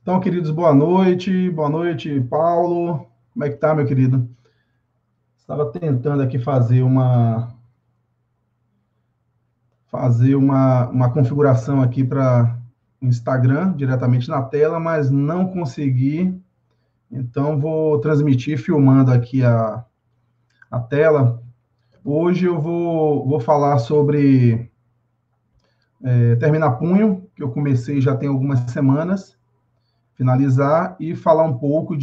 Então, queridos, boa noite, Paulo. Como é que tá, meu querido? Estava tentando aqui fazer uma configuração aqui para o Instagram, diretamente na tela, mas não consegui. Então, vou transmitir filmando aqui a tela. Hoje eu vou falar sobre terminar punho, que eu comecei já tem algumas semanas, finalizar, e falar um pouco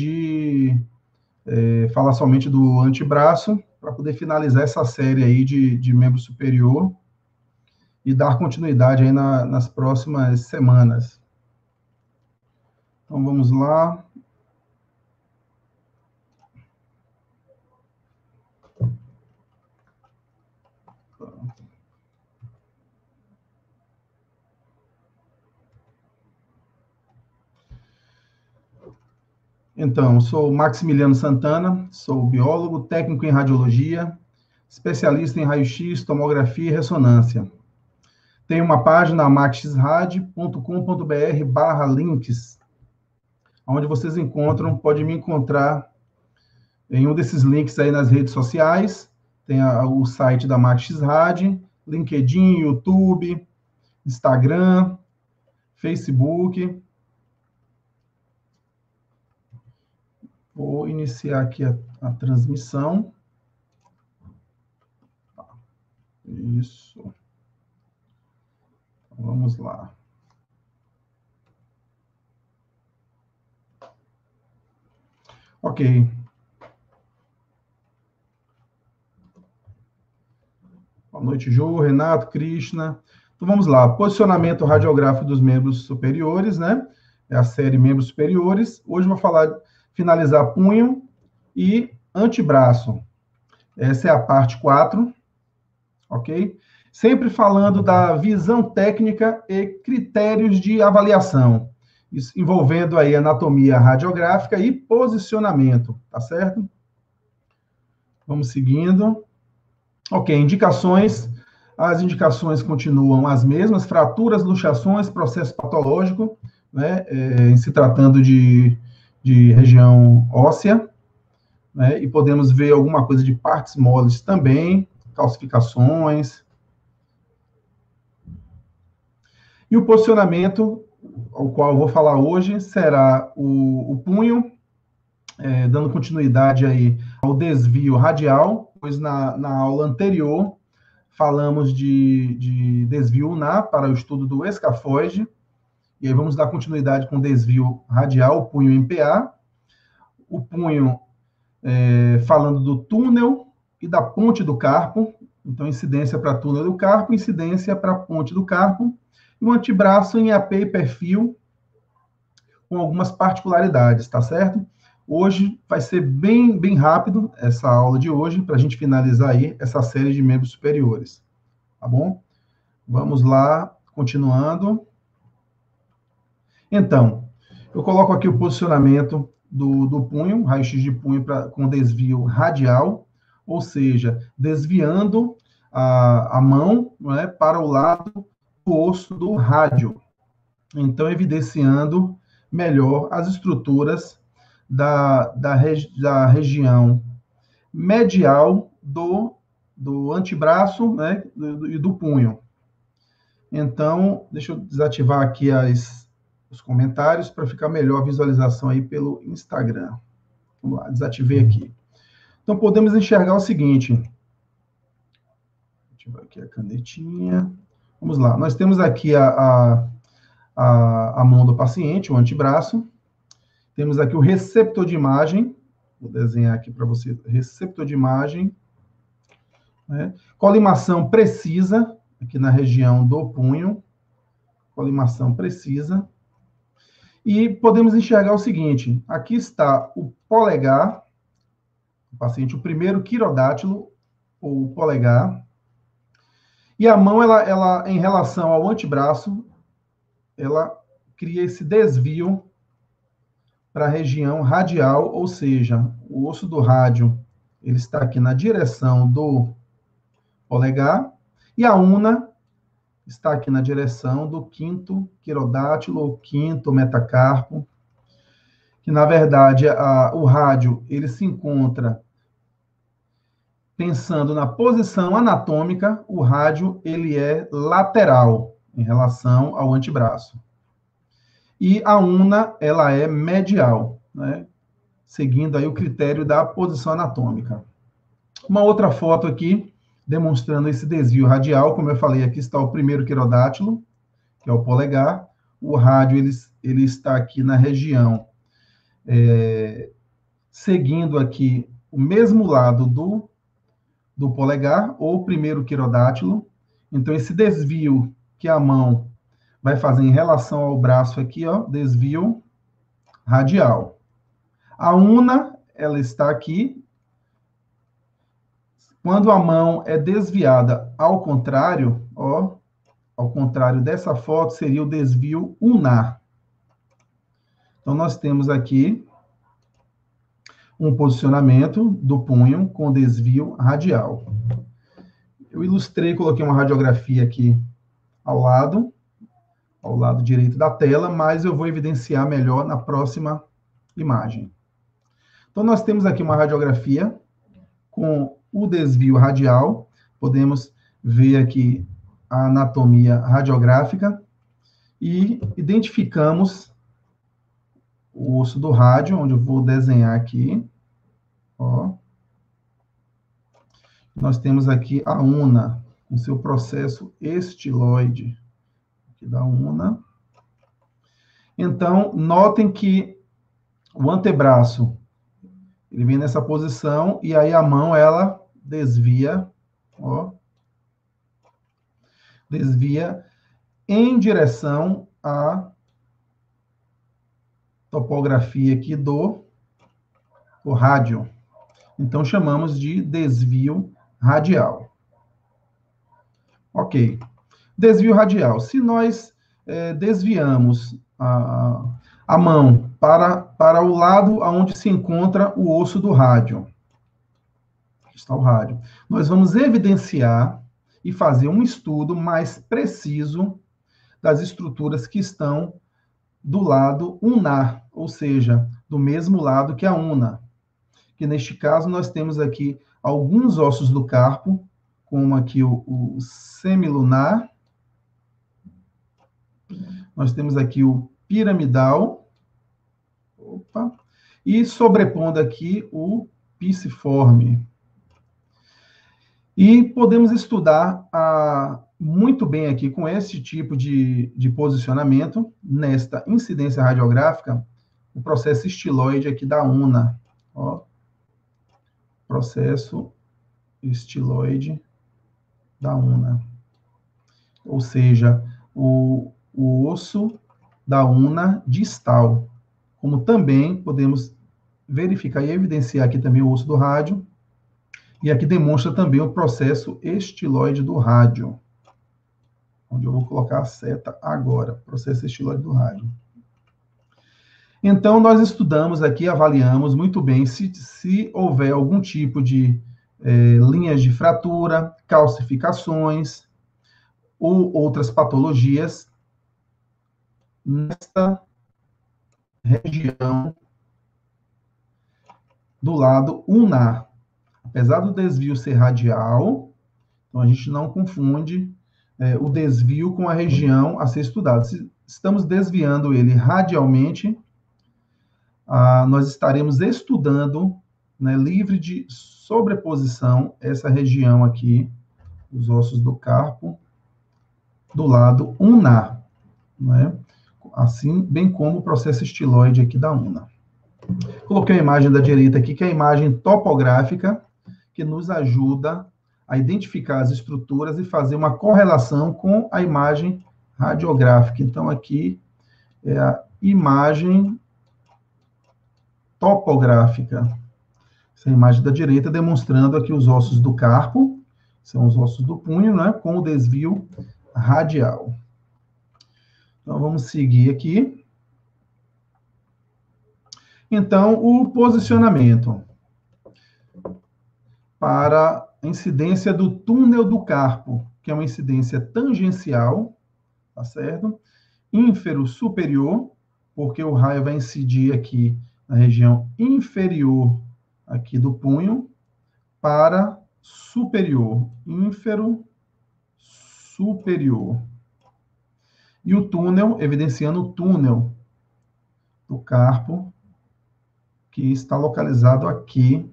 falar somente do antebraço, para poder finalizar essa série aí de membro superior e dar continuidade aí nas próximas semanas. Então, vamos lá. Então, sou Maximiliano Santana, sou biólogo, técnico em radiologia, especialista em raio-x, tomografia e ressonância. Tenho uma página maxrad.com.br/links, onde vocês podem me encontrar em um desses links aí nas redes sociais. Tem o site da maxrad, LinkedIn, YouTube, Instagram, Facebook. Vou iniciar aqui a transmissão. Isso. Vamos lá. Ok. Boa noite, Ju, Renato, Krishna. Então vamos lá. Posicionamento radiográfico dos membros superiores, né? É a série membros superiores. Hoje eu vou finalizar punho e antebraço. Essa é a parte 4, ok? Sempre falando da visão técnica e critérios de avaliação, isso envolvendo aí anatomia radiográfica e posicionamento, tá certo? Vamos seguindo. Ok, indicações. As indicações continuam as mesmas: fraturas, luxações, processo patológico, né, em se tratando de região óssea, né, e podemos ver alguma coisa de partes moles também, calcificações. E o posicionamento, ao qual eu vou falar hoje, será o punho, dando continuidade aí ao desvio radial, pois na aula anterior falamos de desvio ulnar para o estudo do escafoide, e aí vamos dar continuidade com desvio radial, o punho em PA, o punho falando do túnel e da ponte do carpo, então incidência para túnel do carpo, incidência para ponte do carpo, e o antebraço em AP e perfil, com algumas particularidades, tá certo? Hoje vai ser bem rápido essa aula de hoje, para a gente finalizar aí essa série de membros superiores, tá bom? Vamos lá, continuando. Então, eu coloco aqui o posicionamento do punho, raio-x de punho com desvio radial, ou seja, desviando a mão, não é, para o lado do osso do rádio. Então, evidenciando melhor as estruturas da região medial do antebraço, né, e do punho. Então, deixa eu desativar aqui os comentários para ficar melhor a visualização aí pelo Instagram. Vamos lá, desativei aqui. Então, podemos enxergar o seguinte. Ativar aqui a canetinha. Vamos lá, nós temos aqui a mão do paciente, o antebraço. Temos aqui o receptor de imagem. Vou desenhar aqui para você, receptor de imagem. Né? Colimação precisa, aqui na região do punho. Colimação precisa. E podemos enxergar o seguinte: aqui está o polegar, o paciente, o primeiro quirodátilo, ou polegar, e a mão, ela em relação ao antebraço, ela cria esse desvio para a região radial, ou seja, o osso do rádio, ele está aqui na direção do polegar, e a una está aqui na direção do quinto quirodátilo, ou quinto metacarpo, que na verdade o rádio ele se encontra pensando na posição anatômica, o rádio ele é lateral em relação ao antebraço. E a una, ela é medial, né? Seguindo aí o critério da posição anatômica. Uma outra foto aqui, demonstrando esse desvio radial, como eu falei, aqui está o primeiro quirodátilo, que é o polegar. O rádio, ele está aqui na região, seguindo aqui o mesmo lado do polegar, ou primeiro quirodátilo. Então, esse desvio que a mão vai fazer em relação ao braço aqui, ó, desvio radial. A una, ela está aqui. Quando a mão é desviada ao contrário, ó, ao contrário dessa foto, seria o desvio unar. Então, nós temos aqui um posicionamento do punho com desvio radial. Eu ilustrei, coloquei uma radiografia aqui ao lado direito da tela, mas eu vou evidenciar melhor na próxima imagem. Então, nós temos aqui uma radiografia com o desvio radial. Podemos ver aqui a anatomia radiográfica e identificamos o osso do rádio, onde eu vou desenhar aqui. Ó. Nós temos aqui a una, com seu processo estiloide, aqui da una. Então, notem que o antebraço, ele vem nessa posição, e aí a mão, ela desvia, ó, desvia em direção à topografia aqui do rádio. Então, chamamos de desvio radial. Ok. Desvio radial. Se nós desviamos a mão para o lado onde se encontra o osso do rádio, aqui está o rádio, nós vamos evidenciar e fazer um estudo mais preciso das estruturas que estão do lado unar, ou seja, do mesmo lado que a una. Que neste caso nós temos aqui alguns ossos do carpo, como aqui o semilunar, nós temos aqui o piramidal, opa, e sobrepondo aqui o piciforme. E podemos estudar muito bem aqui com esse tipo de posicionamento, nesta incidência radiográfica, o processo estiloide aqui da una. Ó, processo estiloide da una. Ou seja, o osso da una distal. Como também podemos verificar e evidenciar aqui também o osso do rádio. E aqui demonstra também o processo estiloide do rádio. Onde eu vou colocar a seta agora. Processo estiloide do rádio. Então, nós estudamos aqui, avaliamos muito bem se houver algum tipo de linhas de fratura, calcificações ou outras patologias nesta região do lado unar. Apesar do desvio ser radial, então a gente não confunde o desvio com a região a ser estudada. Se estamos desviando ele radialmente, nós estaremos estudando, né, livre de sobreposição, essa região aqui, os ossos do carpo, do lado unar, né? Assim, bem como o processo estiloide aqui da una. Coloquei a imagem da direita aqui, que é a imagem topográfica, que nos ajuda a identificar as estruturas e fazer uma correlação com a imagem radiográfica. Então, aqui é a imagem topográfica. Essa imagem da direita demonstrando aqui os ossos do carpo, são os ossos do punho, né, com o desvio radial. Então, vamos seguir aqui. Então, o posicionamento para a incidência do túnel do carpo, que é uma incidência tangencial, tá certo? Ínfero superior, porque o raio vai incidir aqui na região inferior aqui do punho para superior, ínfero, superior. E o túnel, evidenciando o túnel do carpo, que está localizado aqui,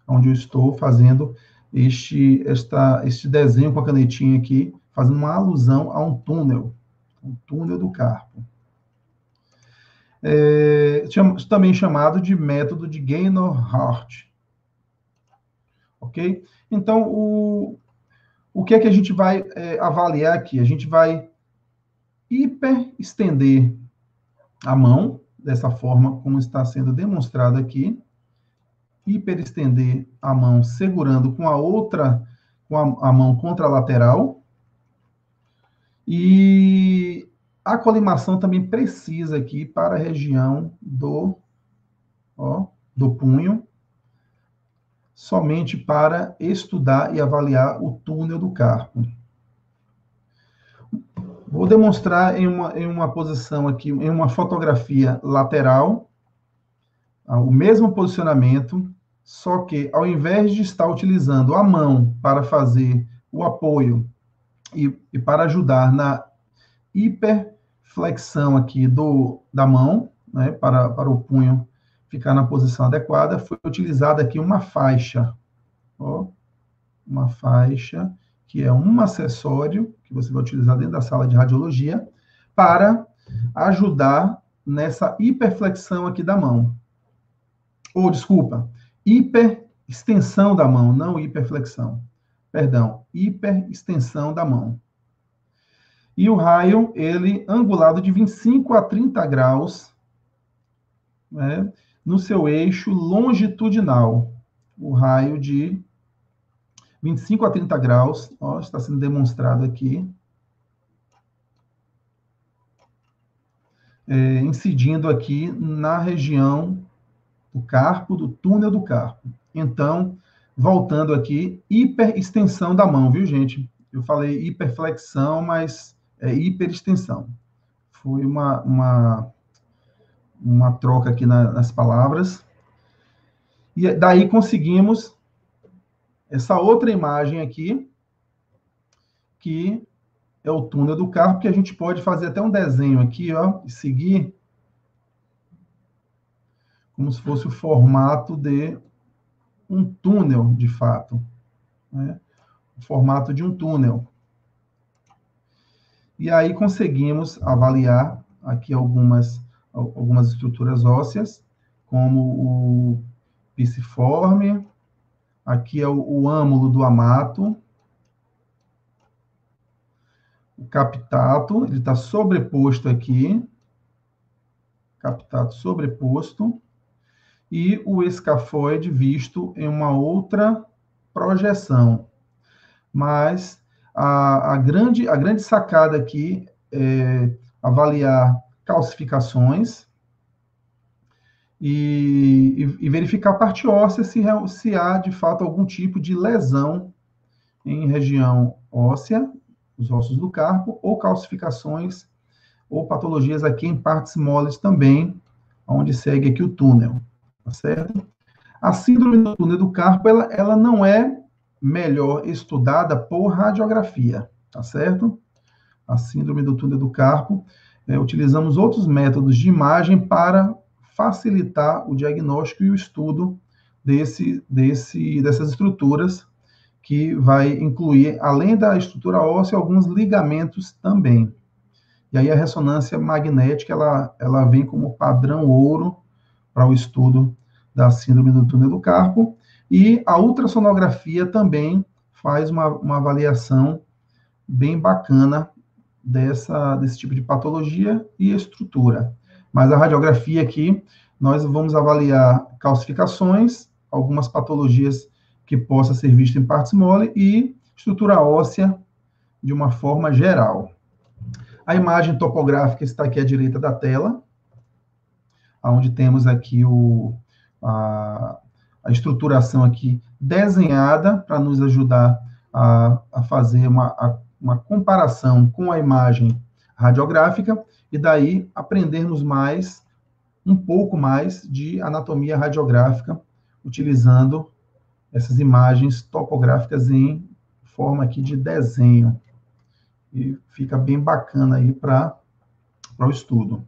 onde eu estou fazendo este desenho com a canetinha aqui, fazendo uma alusão a um túnel do carpo. Também chamado de método de Gaynor-Hart. Ok? Então, o que é que a gente vai avaliar aqui? A gente vai hiperestender a mão, dessa forma como está sendo demonstrado aqui, hiperestender a mão segurando com a outra, com a mão contralateral, e a colimação também precisa aqui para a região do punho, somente para estudar e avaliar o túnel do carpo. Vou demonstrar em uma posição aqui, em uma fotografia lateral, o mesmo posicionamento, só que ao invés de estar utilizando a mão para fazer o apoio e para ajudar na hiperflexão aqui da mão, né, para o punho ficar na posição adequada, foi utilizada aqui uma faixa, uma faixa que é um acessório que você vai utilizar dentro da sala de radiologia para ajudar nessa hiperflexão aqui da mão. Desculpa, hiperextensão da mão, não hiperflexão. Perdão, hiperextensão da mão. E o raio, ele angulado de 25 a 30 graus, né, no seu eixo longitudinal. O raio de 25 a 30 graus, está sendo demonstrado aqui, incidindo aqui na região do carpo, do túnel do carpo. Então, voltando aqui, hiperextensão da mão, viu, gente? Eu falei hiperflexão, mas é hiperextensão. Foi uma troca aqui nas palavras. E daí conseguimos essa outra imagem aqui, que é o túnel do carpo, que a gente pode fazer até um desenho aqui, e seguir como se fosse o formato de um túnel, de fato, né? O formato de um túnel. E aí conseguimos avaliar aqui algumas estruturas ósseas, como o piciforme, aqui é o âmulo do amato, o captato, ele está sobreposto aqui, captato sobreposto, e o escafoide visto em uma outra projeção. Mas a grande sacada aqui é avaliar calcificações e verificar a parte óssea se há, de fato, algum tipo de lesão em região óssea, os ossos do carpo, ou calcificações ou patologias aqui em partes moles também, onde segue aqui o túnel, tá certo? A síndrome do túnel do carpo, ela não é melhor estudada por radiografia, tá certo? A síndrome do túnel do carpo, utilizamos outros métodos de imagem para facilitar o diagnóstico e o estudo dessas estruturas, que vai incluir, além da estrutura óssea, alguns ligamentos também. E aí a ressonância magnética, ela vem como padrão ouro para o estudo da síndrome do túnel do carpo, e a ultrassonografia também faz uma avaliação bem bacana desse tipo de patologia e estrutura. Mas a radiografia aqui, nós vamos avaliar calcificações, algumas patologias que possa ser vista em partes mole e estrutura óssea de uma forma geral. A imagem topográfica está aqui à direita da tela, onde temos aqui a estruturação aqui desenhada para nos ajudar a fazer uma comparação com a imagem radiográfica e daí aprendermos mais um pouco mais de anatomia radiográfica, utilizando essas imagens topográficas em forma aqui de desenho. E fica bem bacana aí para o estudo.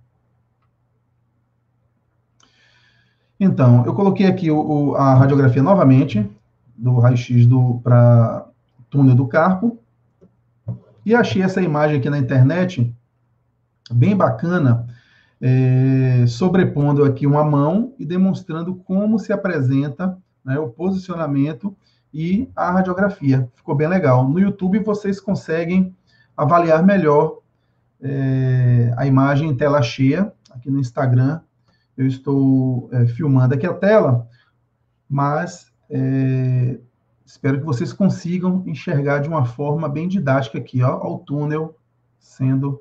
Então, eu coloquei aqui a radiografia novamente, do raio-x para túnel do carpo, e achei essa imagem aqui na internet, bem bacana, sobrepondo aqui uma mão e demonstrando como se apresenta, né, o posicionamento e a radiografia. Ficou bem legal. No YouTube vocês conseguem avaliar melhor a imagem em tela cheia. Aqui no Instagram eu estou filmando aqui a tela, mas espero que vocês consigam enxergar de uma forma bem didática aqui, ó, o túnel sendo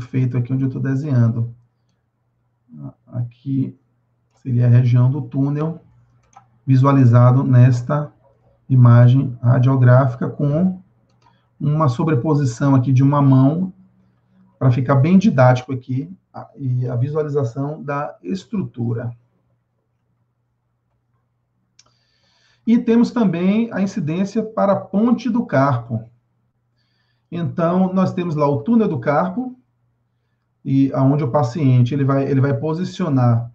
feito aqui onde eu estou desenhando. Aqui seria a região do túnel, visualizado nesta imagem radiográfica com uma sobreposição aqui de uma mão, para ficar bem didático aqui, e a visualização da estrutura. E temos também a incidência para a ponte do carpo. Então, nós temos lá o túnel do carpo, e aonde o paciente ele vai posicionar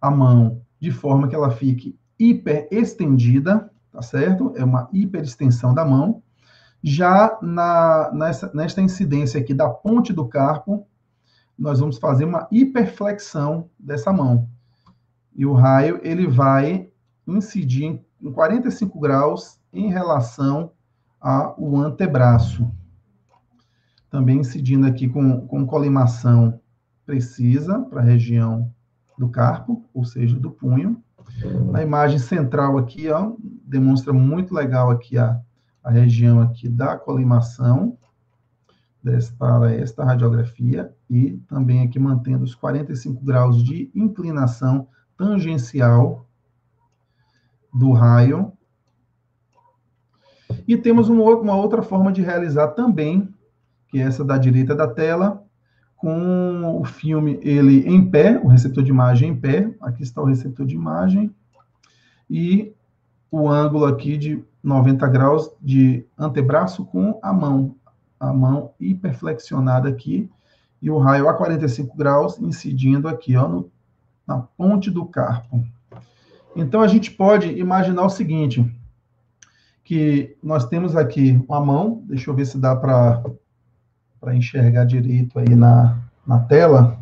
a mão de forma que ela fique hiperestendida, tá certo? É uma hiperextensão da mão. Já nesta incidência aqui da ponte do carpo, nós vamos fazer uma hiperflexão dessa mão. E o raio ele vai incidir em 45 graus em relação ao antebraço. Também incidindo aqui com colimação precisa para a região do carpo, ou seja, do punho. A imagem central aqui, ó, demonstra muito legal aqui a região aqui da colimação para esta radiografia e também aqui mantendo os 45 graus de inclinação tangencial do raio. E temos uma outra forma de realizar também, que é essa da direita da tela, com o filme ele em pé, o receptor de imagem em pé. Aqui está o receptor de imagem. E o ângulo aqui de 90 graus de antebraço com a mão hiperflexionada aqui, e o raio a 45 graus incidindo aqui, ó, na ponte do carpo. Então, a gente pode imaginar o seguinte, que nós temos aqui uma mão, deixa eu ver se dá para enxergar direito aí na tela,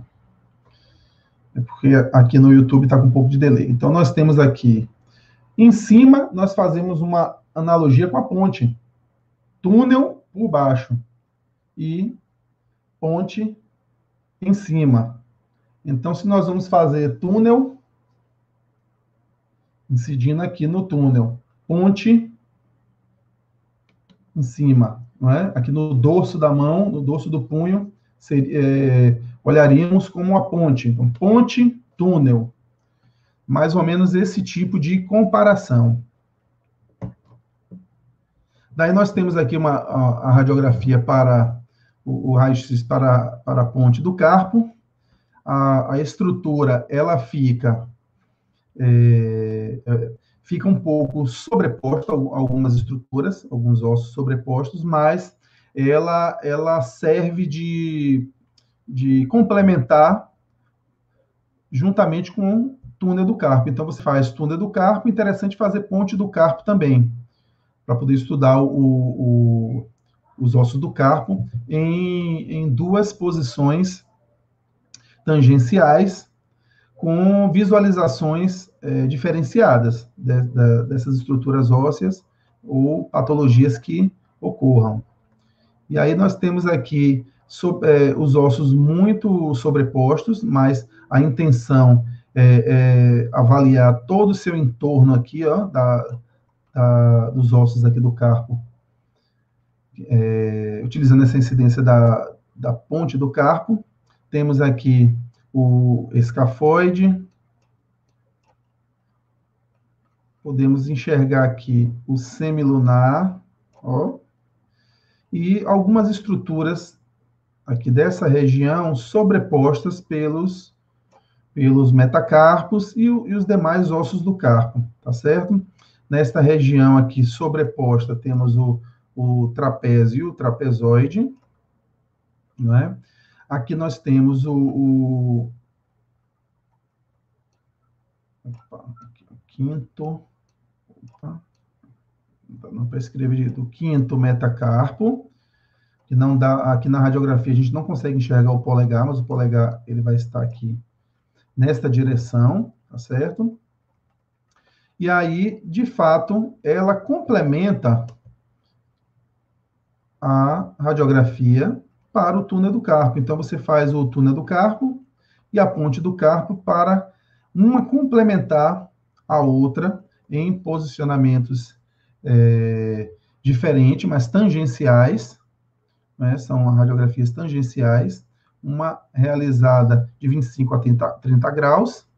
porque aqui no YouTube está com um pouco de delay. Então, nós temos aqui, em cima, nós fazemos uma analogia com a ponte. Túnel por baixo e ponte em cima. Então, se nós vamos fazer túnel, incidindo aqui no túnel, ponte em cima, não é? Aqui no dorso da mão, no dorso do punho, olharíamos como uma ponte. Então, ponte, túnel. Mais ou menos esse tipo de comparação. Daí nós temos aqui a radiografia para o raio-x para a ponte do carpo. A estrutura, ela fica um pouco sobreposta, algumas estruturas, alguns ossos sobrepostos, mas ela serve de complementar juntamente com o túnel do carpo. Então, você faz túnel do carpo, interessante fazer ponte do carpo também, para poder estudar os ossos do carpo em duas posições tangenciais, com visualizações diferenciadas dessas estruturas ósseas ou patologias que ocorram. E aí nós temos aqui os ossos muito sobrepostos, mas a intenção é avaliar todo o seu entorno aqui, ó, dos ossos aqui do carpo, utilizando essa incidência da ponte do carpo. Temos aqui o escafoide. Podemos enxergar aqui o semilunar, ó, e algumas estruturas aqui dessa região sobrepostas pelos metacarpos e os demais ossos do carpo, tá certo? Nesta região aqui sobreposta, temos o trapézio e o trapezoide, não é? Aqui nós temos o quinto, não para escrever direito, o quinto metacarpo, que não dá, aqui na radiografia a gente não consegue enxergar o polegar, mas o polegar ele vai estar aqui nesta direção, tá certo? E aí, de fato, ela complementa a radiografia para o túnel do carpo. Então, você faz o túnel do carpo e a ponte do carpo para uma complementar a outra em posicionamentos diferentes, mas tangenciais, né? São radiografias tangenciais, uma realizada de 25 a 30 graus,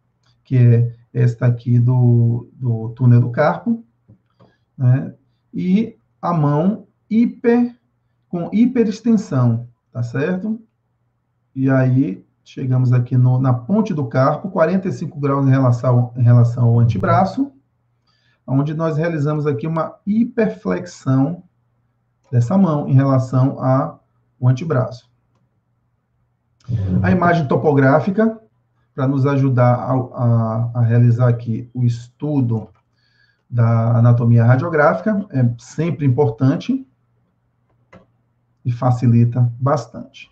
que é esta aqui do túnel do carpo, né? E a mão com hiperextensão, tá certo? E aí, chegamos aqui na ponte do carpo, 45 graus em relação ao antebraço, onde nós realizamos aqui uma hiperflexão dessa mão em relação ao antebraço. A imagem topográfica, para nos ajudar a realizar aqui o estudo da anatomia radiográfica, é sempre importante e facilita bastante.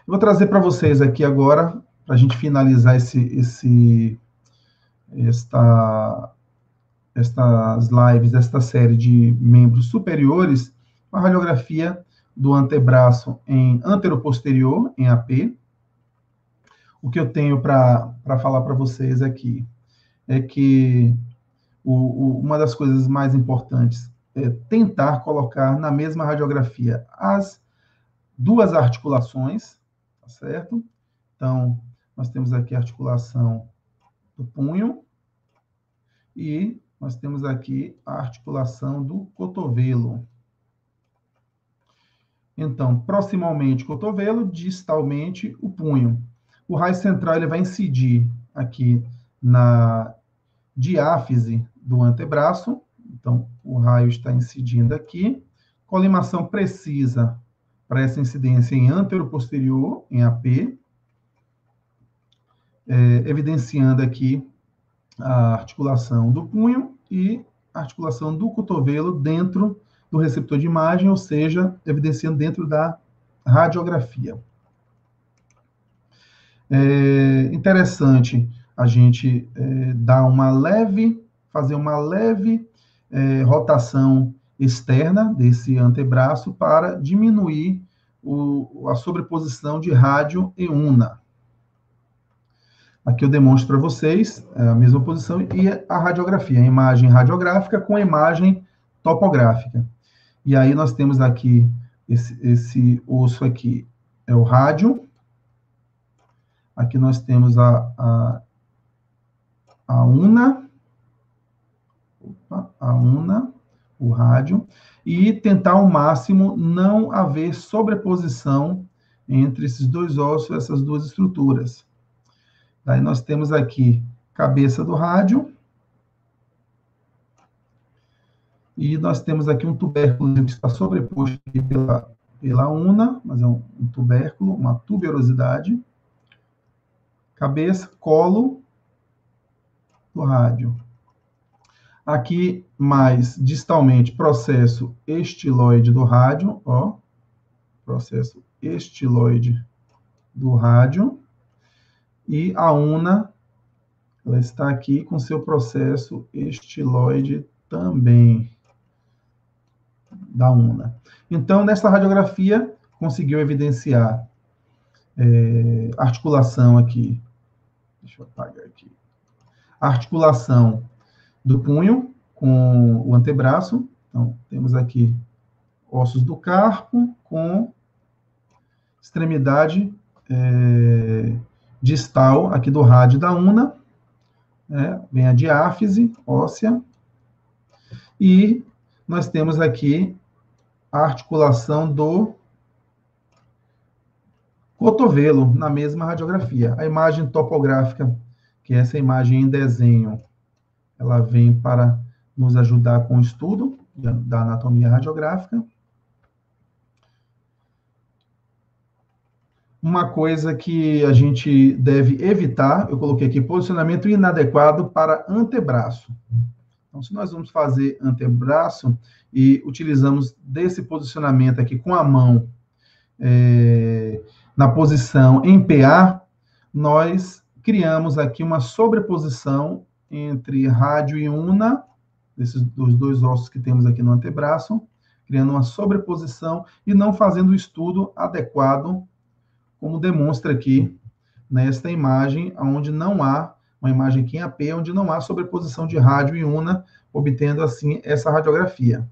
Vou trazer para vocês aqui agora, para a gente finalizar estas lives, esta série de membros superiores, uma radiografia do antebraço em anteroposterior, em AP. O que eu tenho para falar para vocês aqui é que uma das coisas mais importantes é tentar colocar na mesma radiografia as duas articulações, tá certo? Então, nós temos aqui a articulação do punho e nós temos aqui a articulação do cotovelo. Então, proximalmente o cotovelo, distalmente o punho. O raio central ele vai incidir aqui na diáfise do antebraço. Então, o raio está incidindo aqui. Colimação precisa para essa incidência em anteroposterior, em AP, evidenciando aqui a articulação do punho e a articulação do cotovelo dentro do receptor de imagem, ou seja, evidenciando dentro da radiografia. É interessante a gente fazer uma leve rotação externa desse antebraço para diminuir a sobreposição de rádio e una. Aqui eu demonstro para vocês a mesma posição e a radiografia, a imagem radiográfica com a imagem topográfica. E aí nós temos aqui, esse osso aqui é o rádio. Aqui nós temos a una, o rádio, e tentar ao máximo não haver sobreposição entre esses dois ossos, essas duas estruturas. Daí nós temos aqui cabeça do rádio, e nós temos aqui um tubérculo que está sobreposto aqui pela una, mas é um tubérculo, uma tuberosidade. Cabeça, colo do rádio. Aqui, mais distalmente, processo estiloide do rádio, ó, processo estiloide do rádio, e a una, ela está aqui com seu processo estiloide também, da una. Então, nessa radiografia, conseguiu evidenciar articulação aqui, deixa eu apagar aqui, articulação do punho com o antebraço. Então, temos aqui ossos do carpo com extremidade distal aqui do rádio da una, vem a diáfise óssea, e nós temos aqui a articulação do Cotovelo, na mesma radiografia. A imagem topográfica, que é essa imagem em desenho, ela vem para nos ajudar com o estudo da anatomia radiográfica. Uma coisa que a gente deve evitar, eu coloquei aqui, posicionamento inadequado para antebraço. Então, se nós vamos fazer antebraço e utilizamos desse posicionamento aqui com a mão na posição em PA, nós criamos aqui uma sobreposição entre rádio e una, dos dois ossos que temos aqui no antebraço, criando uma sobreposição e não fazendo o estudo adequado, como demonstra aqui nesta imagem, onde não há, uma imagem aqui em AP, onde não há sobreposição de rádio e una, obtendo assim essa radiografia.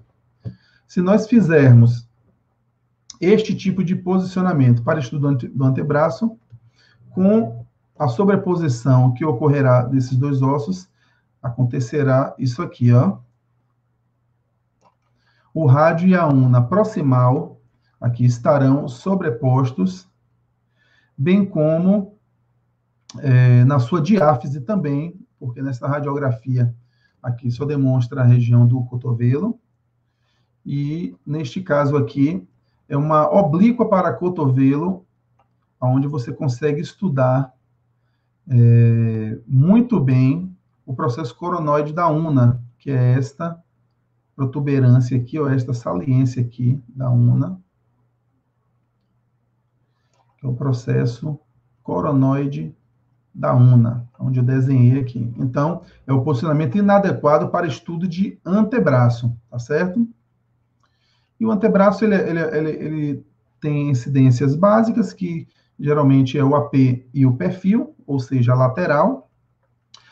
Se nós fizermos este tipo de posicionamento para estudo do antebraço, com a sobreposição que ocorrerá desses dois ossos, acontecerá isso aqui, ó. O rádio e a una proximal aqui estarão sobrepostos, bem como na sua diáfise também, porque nessa radiografia aqui só demonstra a região do cotovelo, e neste caso aqui é uma oblíqua para cotovelo, onde você consegue estudar muito bem o processo coronoide da una, que é esta protuberância aqui, ou esta saliência aqui da una, que é o processo coronoide da una, onde eu desenhei aqui. Então, é o posicionamento inadequado para estudo de antebraço, tá certo? E o antebraço, ele tem incidências básicas, que geralmente é o AP e o perfil, ou seja, a lateral,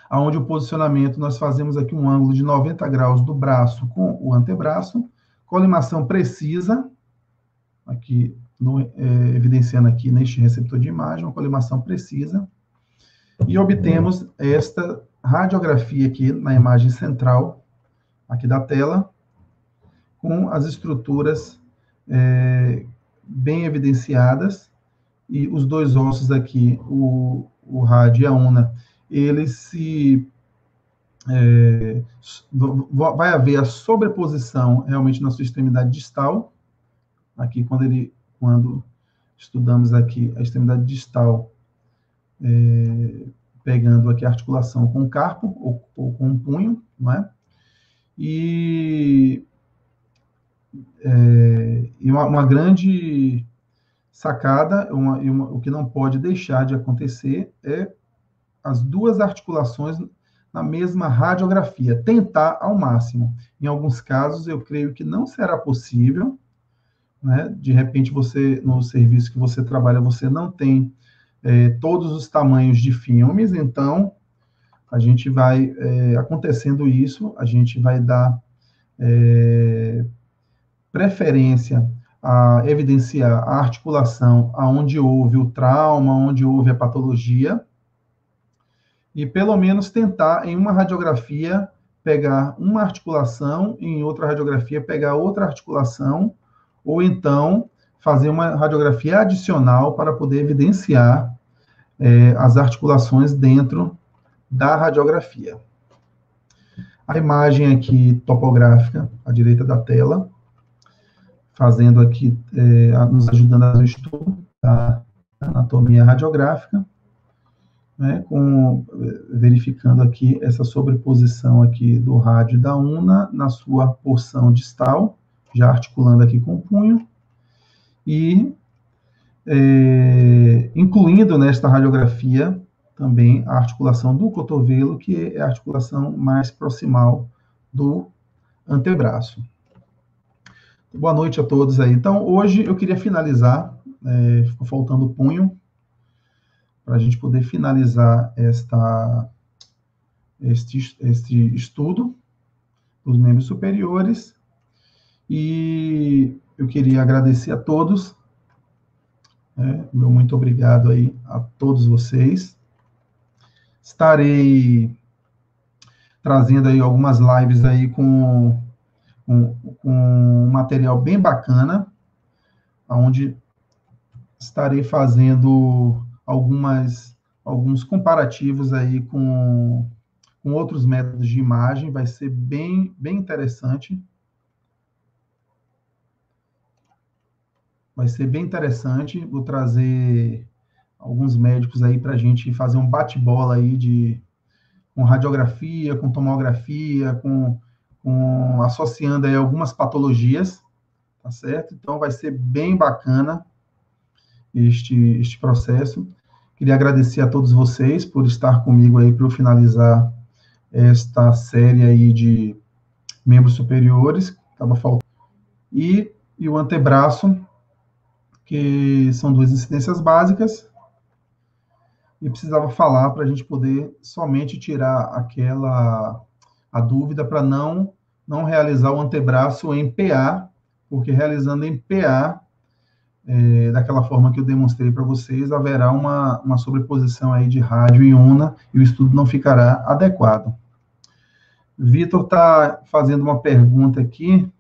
onde o posicionamento, nós fazemos aqui um ângulo de 90 graus do braço com o antebraço, colimação precisa, aqui, evidenciando aqui neste receptor de imagem, uma colimação precisa, e obtemos esta radiografia aqui na imagem central, aqui da tela, com as estruturas bem evidenciadas, e os dois ossos aqui, o rádio e a una, eles vai haver a sobreposição realmente na sua extremidade distal, aqui quando estudamos aqui a extremidade distal, pegando aqui a articulação com o carpo, ou com o punho, não é? E uma grande sacada, o que não pode deixar de acontecer é as duas articulações na mesma radiografia, tentar ao máximo. Em alguns casos, eu creio que não será possível, né? De repente, no serviço que você trabalha, você não tem todos os tamanhos de filmes, então, a gente vai, acontecendo isso, a gente vai dar preferência a evidenciar a articulação aonde houve o trauma, onde houve a patologia, e pelo menos tentar, em uma radiografia, pegar uma articulação, e em outra radiografia, pegar outra articulação, ou então fazer uma radiografia adicional para poder evidenciar as articulações dentro da radiografia. A imagem aqui topográfica, à direita da tela, fazendo aqui, nos ajudando a fazer o estudo da anatomia radiográfica, né, verificando aqui essa sobreposição aqui do rádio e da una na sua porção distal, já articulando aqui com o punho, e incluindo nesta radiografia também a articulação do cotovelo, que é a articulação mais proximal do antebraço. Boa noite a todos aí. Então, hoje eu queria finalizar, ficou faltando o punho, para a gente poder finalizar este estudo dos membros superiores. E eu queria agradecer a todos, meu muito obrigado aí a todos vocês. Estarei trazendo aí algumas lives aí com um material bem bacana, onde estarei fazendo alguns comparativos aí com outros métodos de imagem, vai ser bem interessante. Vai ser bem interessante, vou trazer alguns médicos aí para a gente fazer um bate-bola aí com radiografia, com tomografia, associando aí algumas patologias, tá certo? Então vai ser bem bacana este processo. Queria agradecer a todos vocês por estar comigo aí para eu finalizar esta série aí de membros superiores, estava faltando, e o antebraço, que são duas incidências básicas, e precisava falar para a gente poder somente tirar a dúvida para não realizar o antebraço em PA, porque realizando em PA, daquela forma que eu demonstrei para vocês, haverá uma sobreposição aí de rádio e una, e o estudo não ficará adequado. Vitor está fazendo uma pergunta aqui.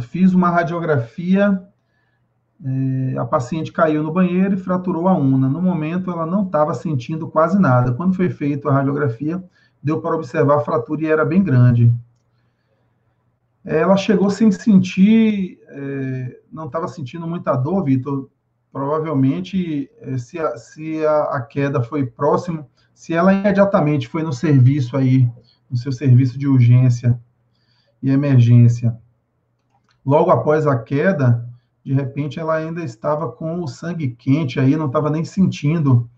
Fiz uma radiografia, a paciente caiu no banheiro e fraturou a una. No momento, ela não estava sentindo quase nada. Quando foi feita a radiografia, deu para observar a fratura e era bem grande. Ela chegou sem sentir, não estava sentindo muita dor, Vitor. Provavelmente, se a queda foi próximo, se ela imediatamente foi no serviço aí, no seu serviço de urgência e emergência, logo após a queda, de repente ela ainda estava com o sangue quente aí, não estava nem sentindo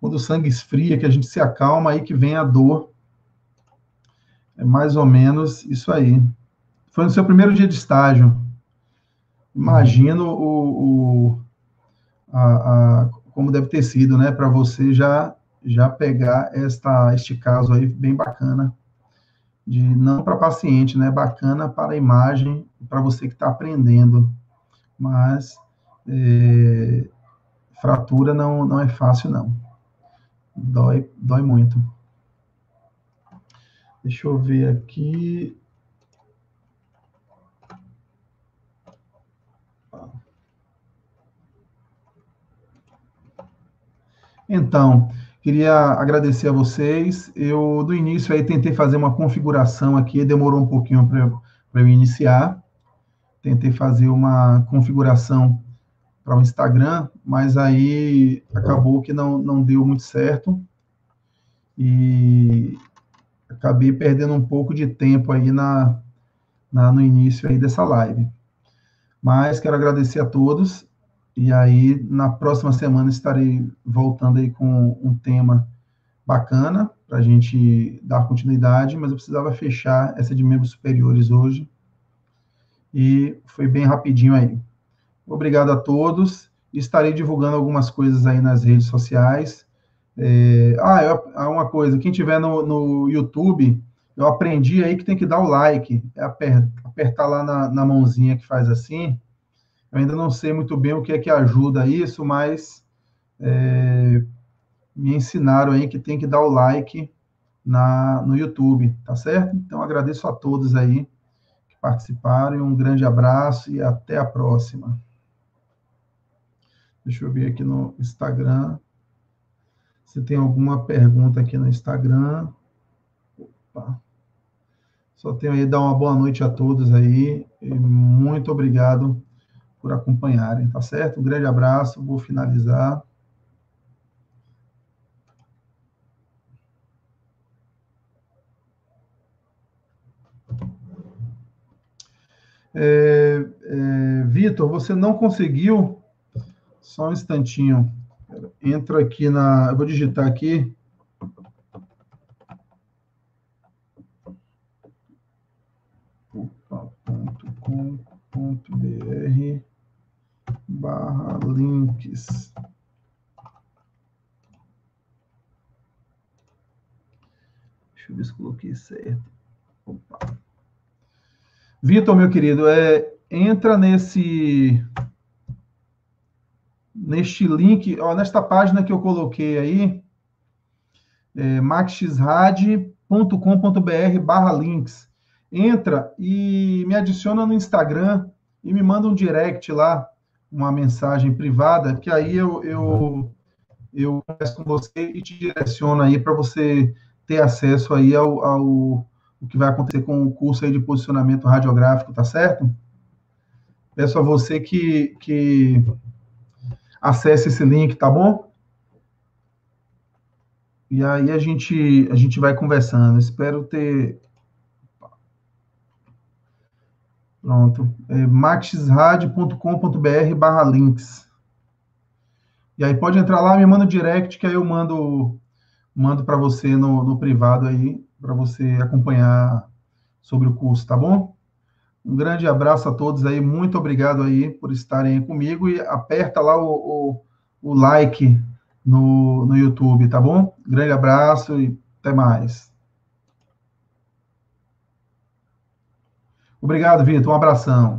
quando o sangue esfria, que a gente se acalma, aí que vem a dor. É mais ou menos isso aí. Foi no seu primeiro dia de estágio. Imagino como deve ter sido, né, para você já pegar este caso aí bem bacana, não para paciente, né, bacana para a imagem, para você que está aprendendo, mas fratura não é fácil, não. Dói muito. Deixa eu ver aqui. Então, queria agradecer a vocês. Eu, no início, aí tentei fazer uma configuração aqui, demorou um pouquinho para eu iniciar. Tentei fazer uma configuração para o Instagram, mas aí acabou que não deu muito certo. E acabei perdendo um pouco de tempo aí no início aí dessa live. Mas quero agradecer a todos. E aí, na próxima semana, estarei voltando aí com um tema bacana para a gente dar continuidade, mas eu precisava fechar essa de membros superiores hoje. E foi bem rapidinho aí. Obrigado a todos. Estarei divulgando algumas coisas aí nas redes sociais. Uma coisa, quem tiver no YouTube, eu aprendi aí que tem que dar o like, apertar lá na mãozinha que faz assim. Eu ainda não sei muito bem o que é que ajuda isso, mas me ensinaram aí que tem que dar o like no YouTube, tá certo? Então, agradeço a todos aí que participaram, um grande abraço e até a próxima. Deixa eu ver aqui no Instagram. Se tem alguma pergunta aqui no Instagram. Opa. Só tenho aí dar uma boa noite a todos aí. E muito obrigado por acompanharem, tá certo? Um grande abraço, vou finalizar. Vitor, você não conseguiu? Só um instantinho. Entro aqui eu vou digitar aqui. opa.com.br/links. Deixa eu ver se coloquei certo. Opa. Vitor, meu querido, entra neste link, nesta página que eu coloquei aí, maxxrad.com.br/links. entra e me adiciona no Instagram e me manda um direct lá, uma mensagem privada, que aí eu converso com você e te direciono aí para você ter acesso aí ao o que vai acontecer com o curso aí de posicionamento radiográfico, tá certo? Peço a você que acesse esse link, tá bom? E aí a gente vai conversando. Espero ter. Pronto. É maxradio.com.br/links. E aí pode entrar lá, me manda um direct, que aí eu mando para você no privado aí, para você acompanhar sobre o curso, tá bom? Um grande abraço a todos aí, muito obrigado aí por estarem aí comigo e aperta lá o like no YouTube, tá bom? Grande abraço e até mais. Obrigado, Vitor. Um abração.